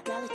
Came out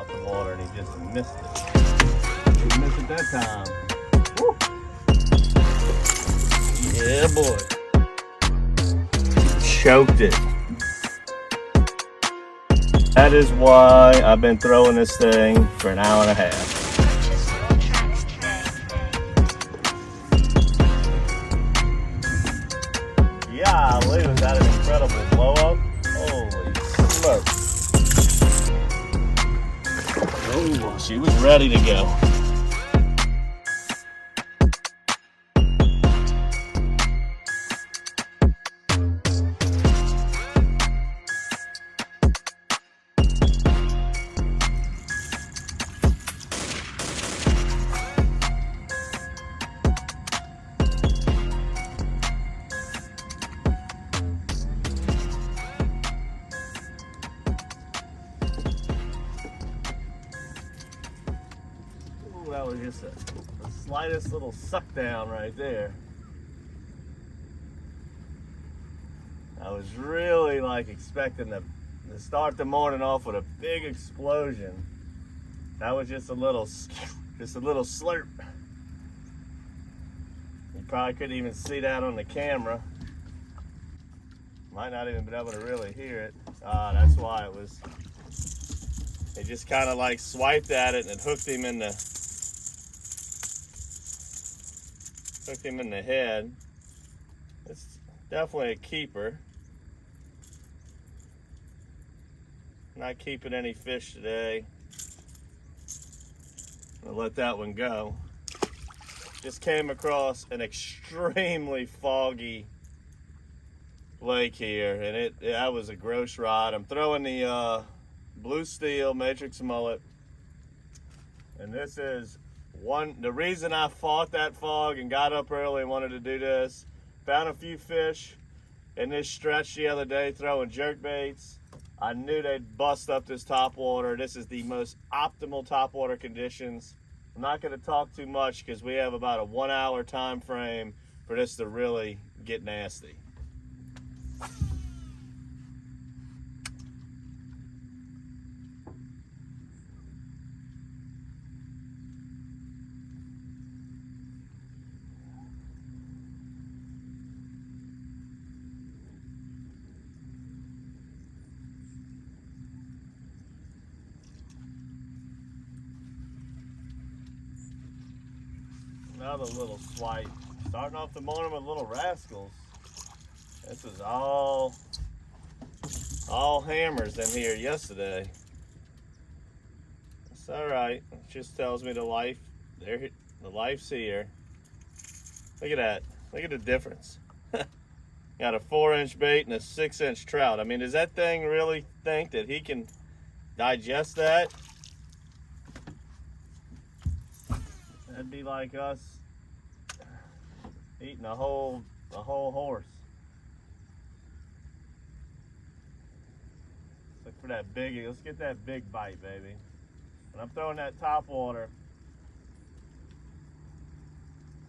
the water and he just missed it. He missed it that time. Woo. Yeah, boy. Choked it. That is why I've been throwing this thing for an hour and a half. Golly, was that an incredible blow up? Holy smokes. Oh, she was ready to go. That was just the slightest little suck down right there. I was really like expecting to start the morning off with a big explosion. That was just a little slurp. You probably couldn't even see that on the camera. Might not even been able to really hear it. That's why it was. They just kind of like swiped at it and it hooked him in the head. It's definitely a keeper. Not keeping any fish today. I'll let that one go. Just came across an extremely foggy lake here, and that was a gross rod. I'm throwing the blue steel matrix mullet, and this is the reason I fought that fog and got up early and wanted to do this. Found a few fish in this stretch the other day throwing jerk baits. I knew they'd bust up this topwater. This is the most optimal topwater conditions. I'm not going to talk too much because we have about a 1 hour time frame for this to really get nasty. Another little swipe. Starting off the morning with little rascals. This was all hammers in here yesterday. It's all right. It just tells me the life's here. Look at that. Look at the difference. Got a 4-inch bait and a 6-inch trout. I mean, does that thing really think that he can digest that? That'd be like us eating a whole horse. Let's look for that biggie. Let's get that big bite, baby. And I'm throwing that top water.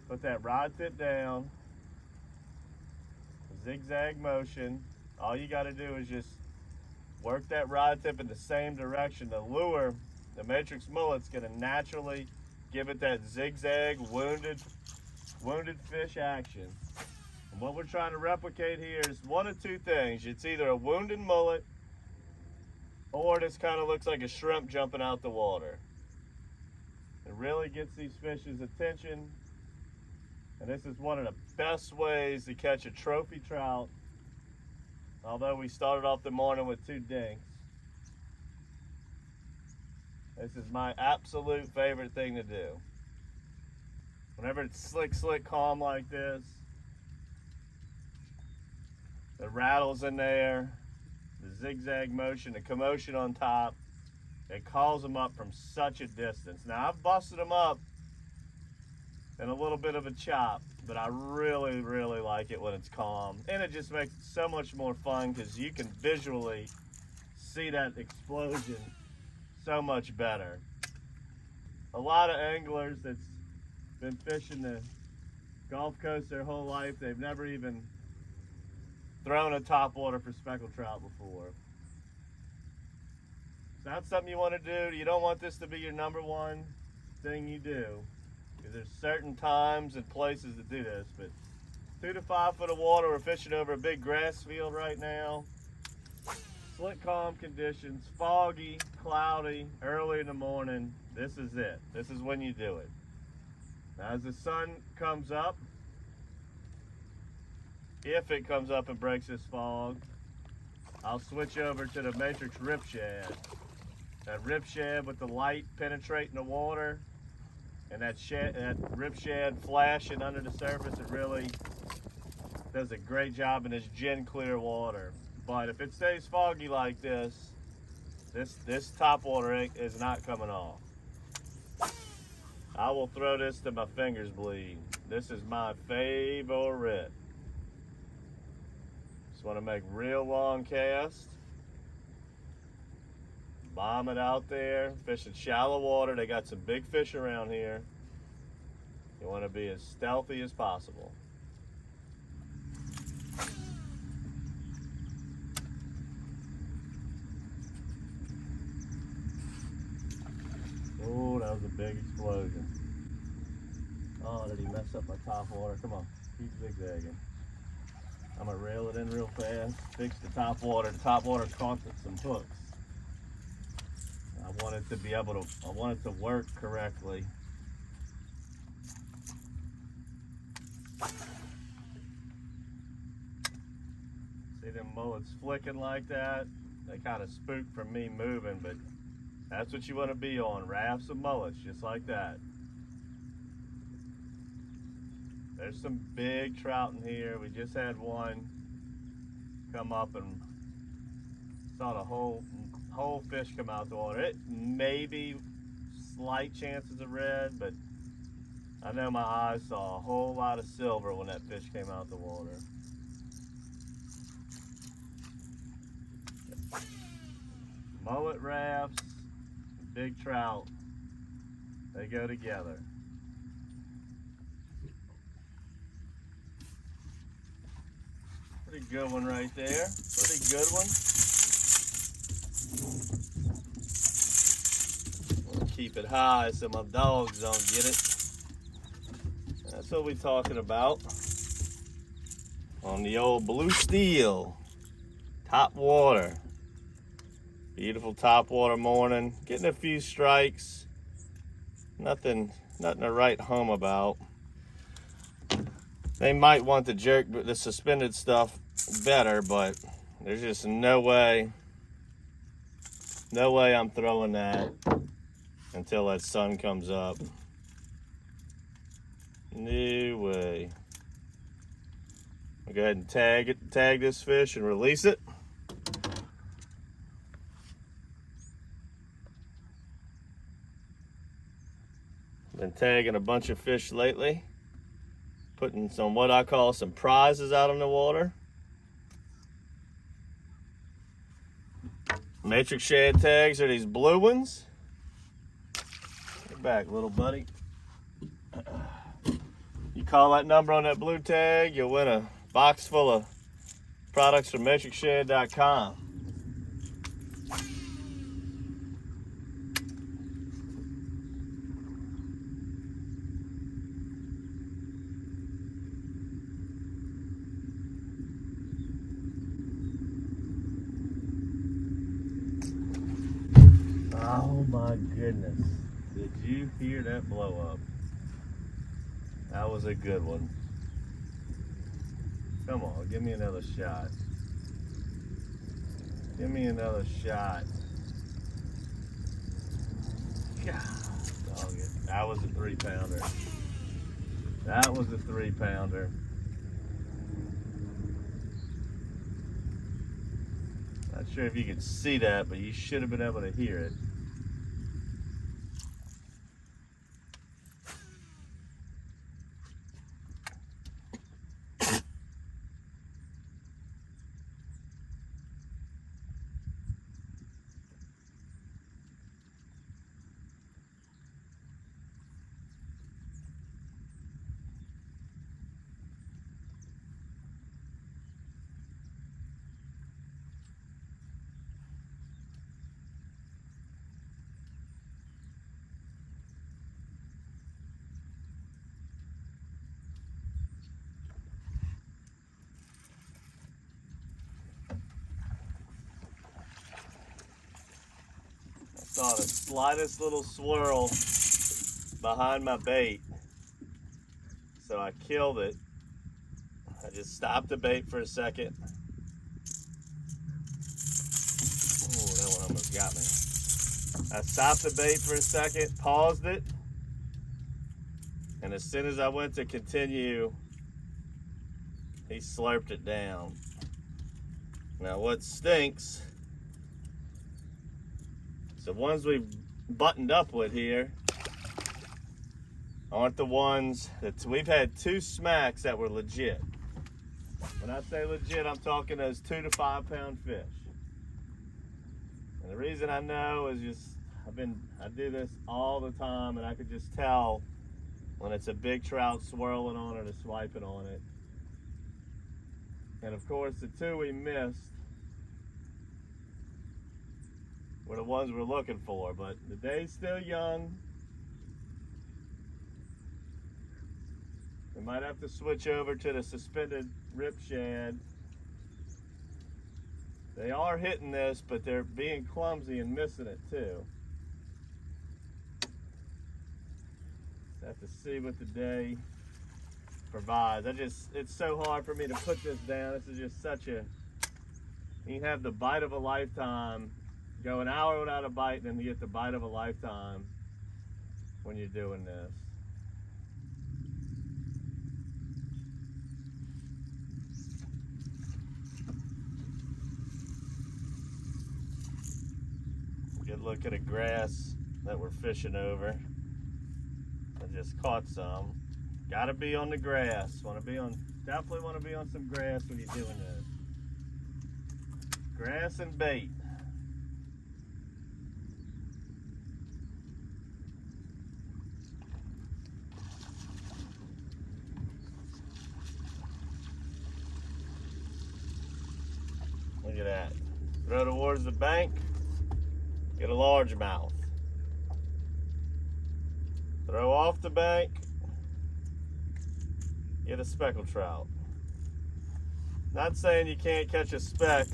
Put that rod tip down. Zigzag motion. All you got to do is just work that rod tip in the same direction. The lure, the matrix mullet's going to naturally give it that zigzag wounded fish action. And what we're trying to replicate here is one of two things. It's either a wounded mullet or this kind of looks like a shrimp jumping out the water. It really gets these fish's attention. And this is one of the best ways to catch a trophy trout. Although we started off the morning with 2 dinks. This is my absolute favorite thing to do. Whenever it's slick, calm like this, the rattles in there, the zigzag motion, the commotion on top, it calls them up from such a distance. Now, I've busted them up in a little bit of a chop, but I really, really like it when it's calm. And it just makes it so much more fun because you can visually see that explosion so much better. A lot of anglers, been fishing the Gulf Coast their whole life. They've never even thrown a topwater for speckled trout before. It's not something you want to do. You don't want this to be your number one thing you do, because there's certain times and places to do this. But 2 to 5 foot of water, we're fishing over a big grass field right now. Slick, calm conditions, foggy, cloudy, early in the morning. This is it. This is when you do it. Now, as the sun comes up, if it comes up and breaks this fog, I'll switch over to the Matrix Rip Shad. That Rip Shad with the light penetrating the water, and that Rip Shad flashing under the surface, it really does a great job in this gin clear water. But if it stays foggy like this topwater is not coming off. I will throw this till my fingers bleed. This is my favorite. Just want to make real long casts. Bomb it out there. Fishing shallow water. They got some big fish around here. You want to be as stealthy as possible. Oh, that was a big explosion. Oh, did he mess up my top water? Come on, keep zigzagging. I'm gonna reel it in real fast, fix the top water. The top water caught some hooks. I want it to be able to, I want it to work correctly. See them mullets flicking like that? They kind of spook from me moving, but that's what you want to be on, rafts of mullets, just like that. There's some big trout in here. We just had one come up and saw the whole fish come out the water. It may be slight chances of red, but I know my eyes saw a whole lot of silver when that fish came out the water. Mullet rafts, big trout, they go together. Pretty good one right there. Pretty good one. We'll keep it high so my dogs don't get it. That's what we're talking about. On the old blue steel. Top water. Beautiful top water morning. Getting a few strikes. Nothing to write home about. They might want the suspended stuff better, but there's just no way I'm throwing that until that sun comes up. No way. I'll go ahead and tag this fish and release it. Been tagging a bunch of fish lately. Putting some, what I call some prizes out on the water. Matrix shad tags are these blue ones. Get back, little buddy. You call that number on that blue tag, you'll win a box full of products from matrixshad.com. Oh my goodness. Did you hear that blow up? That was a good one. Come on, give me another shot. Give me another shot. God, dog it. That was a 3-pounder. That was a 3-pounder. Not sure if you could see that, but you should have been able to hear it. Saw the slightest little swirl behind my bait. So I killed it. I just stopped the bait for a second. Oh, that one almost got me. I stopped the bait for a second, paused it, and as soon as I went to continue, he slurped it down. Now what stinks, the ones we've buttoned up with here aren't the ones that we've had 2 smacks that were legit. When I say legit, I'm talking those 2 to 5 pound fish. And the reason I know is just I do this all the time, and I could just tell when it's a big trout swirling on it or swiping on it. And of course, the 2 we missed were the ones we're looking for, but the day's still young. We might have to switch over to the suspended rip shad. They are hitting this, but they're being clumsy and missing it too. Have to see what the day provides. It's so hard for me to put this down. This is just such a, you have the bite of a lifetime. Go an hour without a bite, and then you get the bite of a lifetime when you're doing this. Good look at a grass that we're fishing over. I just caught some. Gotta be on the grass. Definitely want to be on some grass when you're doing this. Grass and bait. Look at that. Throw towards the bank, get a largemouth. Throw off the bank, get a speckled trout. Not saying you can't catch a speck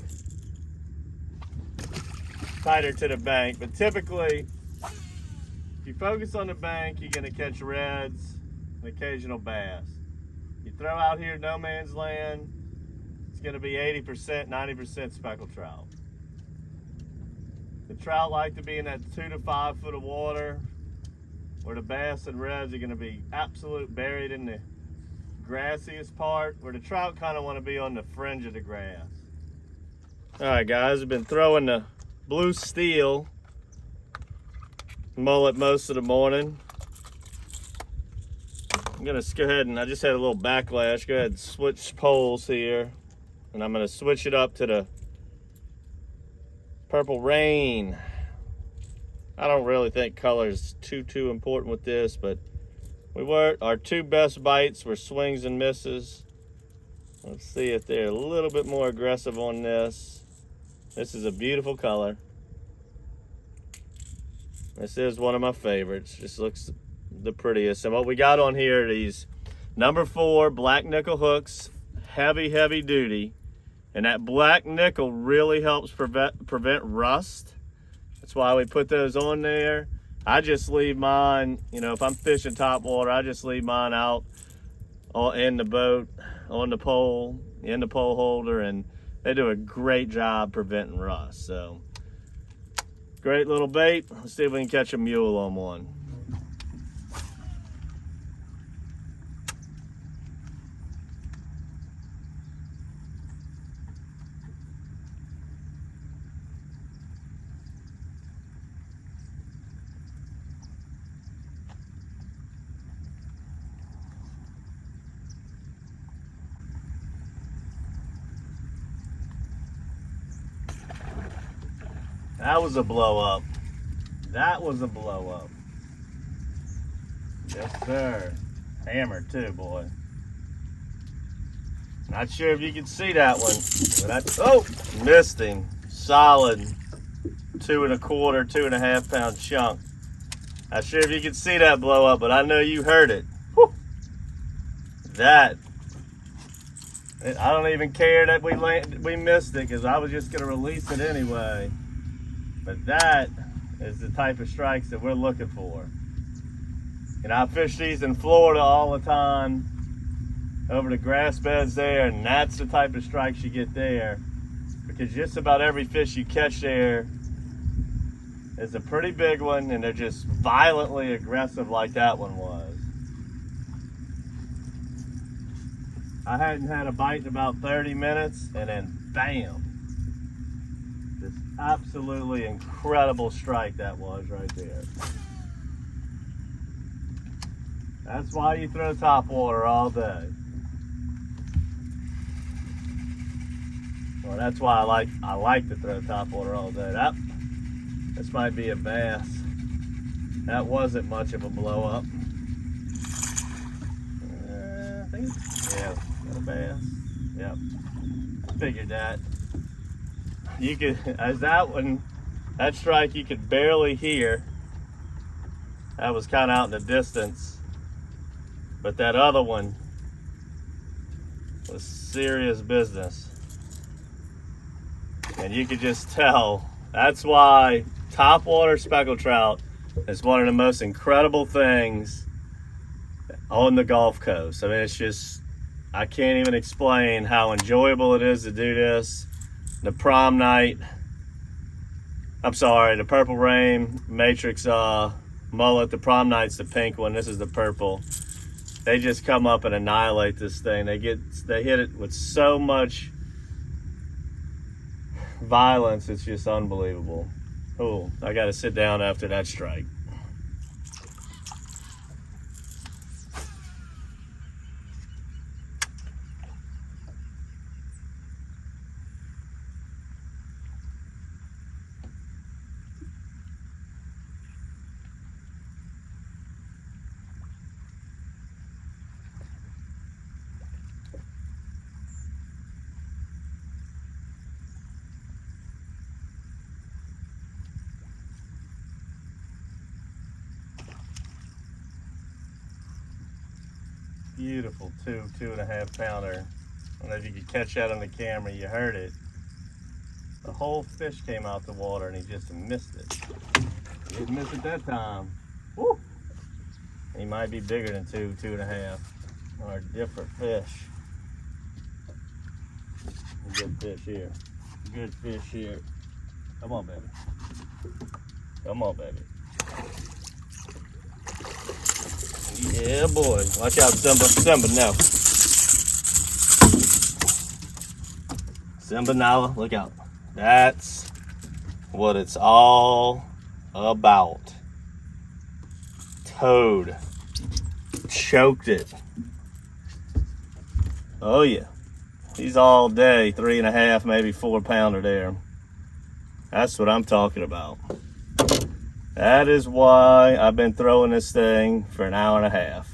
tighter to the bank, but typically, if you focus on the bank, you're gonna catch reds and occasional bass. You throw out here no man's land, it's gonna be 80%, 90% speckled trout. The trout like to be in that 2 to 5 foot of water, where the bass and reds are going to be absolute buried in the grassiest part, where the trout kind of want to be on the fringe of the grass. All right, guys, I've been throwing the blue steel mullet most of the morning. I'm going to go ahead and I just had a little backlash. Go ahead and switch poles here, and I'm going to switch it up to the Purple Rain. I don't really think color is too important with this, but our 2 best bites were swings and misses. Let's see if they're a little bit more aggressive on this. This is a beautiful color. This is one of my favorites. Just looks the prettiest. And what we got on here are these number 4 black nickel hooks, heavy duty. And that black nickel really helps prevent rust. That's why we put those on there. I just leave mine, if I'm fishing topwater, I just leave mine out in the boat, on the pole, in the pole holder, and they do a great job preventing rust. So, great little bait. Let's see if we can catch a mule on one. That was a blow up. That was a blow up. Yes, sir. Hammered too, boy. Not sure if you can see that one, but missed him. Solid 2 1/4, 2 1/2 pound chunk. Not sure if you can see that blow up, but I know you heard it. Whew. I don't even care that we missed it, because I was just gonna release it anyway. But that is the type of strikes that we're looking for. And I fish these in Florida all the time, over the grass beds there, and that's the type of strikes you get there, because just about every fish you catch there is a pretty big one, and they're just violently aggressive like that one was. I hadn't had a bite in about 30 minutes, and then bam, this absolutely incredible strike that was right there. That's why you throw TopWater all day. Well, that's why I like to throw TopWater all day. This might be a bass. That wasn't much of a blow up. I think, yeah, got a bass. Yep, figured that. You could, as that strike you could barely hear. That was kind of out in the distance. But that other one was serious business. And you could just tell. That's why TopWater speckled trout is one of the most incredible things on the Gulf Coast. I mean, it's just, I can't even explain how enjoyable it is to do this. The prom night, the purple rain matrix mullet. The prom night's the pink one. This is the purple. They just come up and annihilate this thing. They hit it with so much violence, it's just unbelievable. Oh, I got to sit down after that strike. Beautiful 2.5 pounder. I don't know if you could catch that on the camera, you heard it. The whole fish came out the water and he just missed it. He didn't miss it that time. Woo! He might be bigger than 2.5. Or different fish. Good fish here. Good fish here. Come on, baby. Come on, baby. Yeah, boy. Watch out, Simba now. Simba Nala, look out. That's what it's all about. Toad. Choked it. Oh yeah. He's all day, 3.5, maybe 4 pounder there. That's what I'm talking about. That is why I've been throwing this thing for 1.5 hours.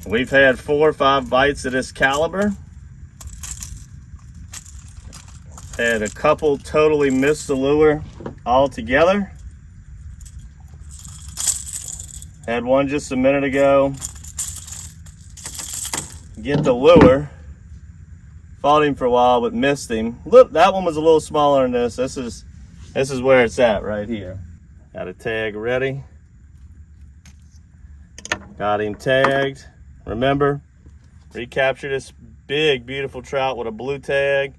We've had 4 or 5 bites of this caliber. Had a couple totally missed the lure altogether. Had one just a minute ago. Get the lure. Fought him for a while, but missed him. Look, that one was a little smaller than this. This is where it's at right here. Got a tag ready. Got him tagged. Remember, recapture this big, beautiful trout with a blue tag.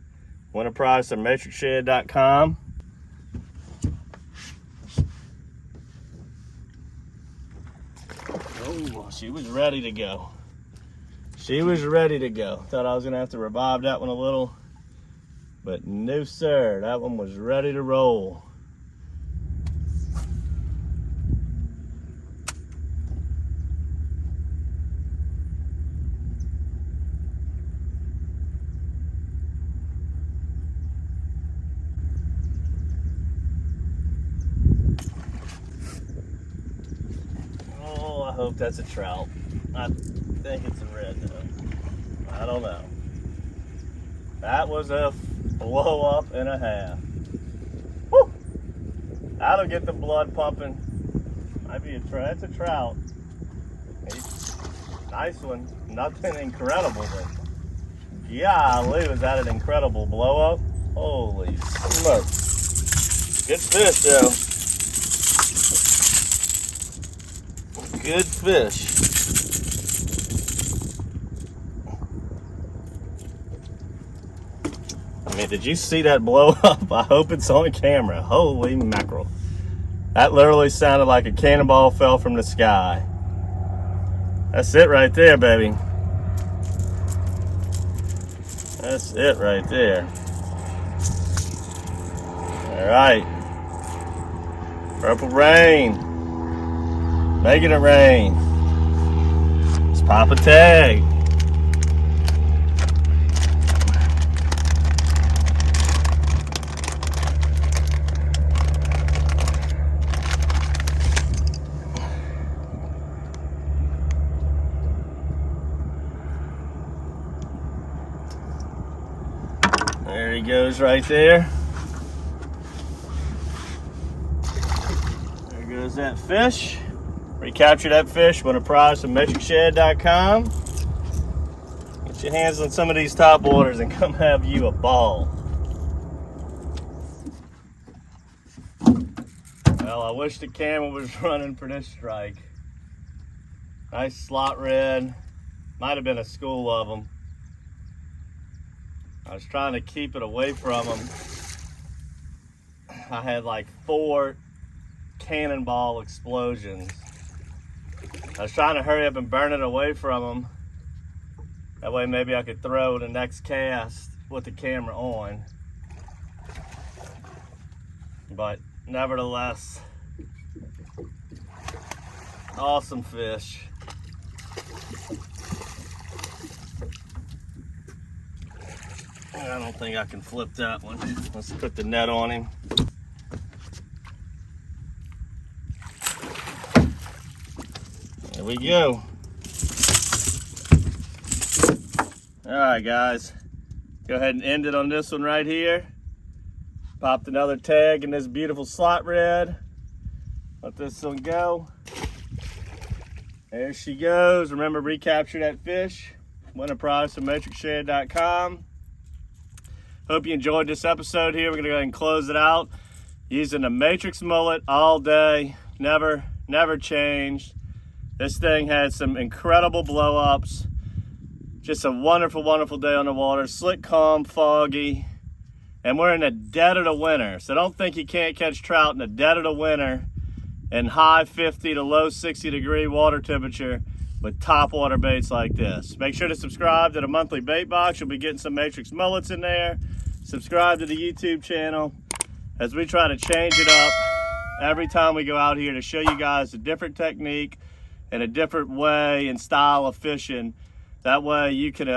Win a prize from matrixshad.com. Oh, she was ready to go. She was ready to go. Thought I was gonna have to revive that one a little, but no sir, that one was ready to roll. Oh, I hope that's a trout. I think it's a red though. I don't know. That was a blow up and a half. Woo! That'll get the blood pumping. Might be a trout. That's a trout. Nice one. Nothing incredible, but golly, was that an incredible blow up? Holy smokes. Good fish, though. Good fish. I mean, did you see that blow up? I hope it's on camera. Holy mackerel. That literally sounded like a cannonball fell from the sky. That's it right there, baby. That's it right there. All right. Purple rain. Making it rain. Let's pop a tag. There he goes right there. There goes that fish. Recapture that fish, win a prize from MatrixShad.com. Get your hands on some of these top waters and come have you a ball. Well, I wish the camera was running for this strike. Nice slot red. Might have been a school of them. I was trying to keep it away from them. I had like 4 cannonball explosions. I was trying to hurry up and burn it away from them. That way maybe I could throw the next cast with the camera on. But nevertheless, awesome fish. I don't think I can flip that one. Let's put the net on him. There we go. All right, guys. Go ahead and end it on this one right here. Popped another tag in this beautiful slot red. Let this one go. There she goes. Remember, recapture that fish. Win a prize from MatrixShad.com. Hope you enjoyed this episode here. We're gonna go ahead and close it out. Using a Matrix mullet all day. Never changed. This thing had some incredible blow-ups. Just a wonderful, wonderful day on the water. Slick, calm, foggy. And we're in the dead of the winter. So don't think you can't catch trout in the dead of the winter in high 50 to low 60 degree water temperature with top water baits like this. Make sure to subscribe to the monthly bait box. You'll be getting some Matrix mullets in there. Subscribe to the YouTube channel as we try to change it up every time we go out here to show you guys a different technique and a different way and style of fishing. That way you can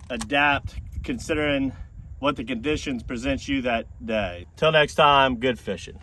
adapt considering what the conditions present you that day. Till next time, good fishing.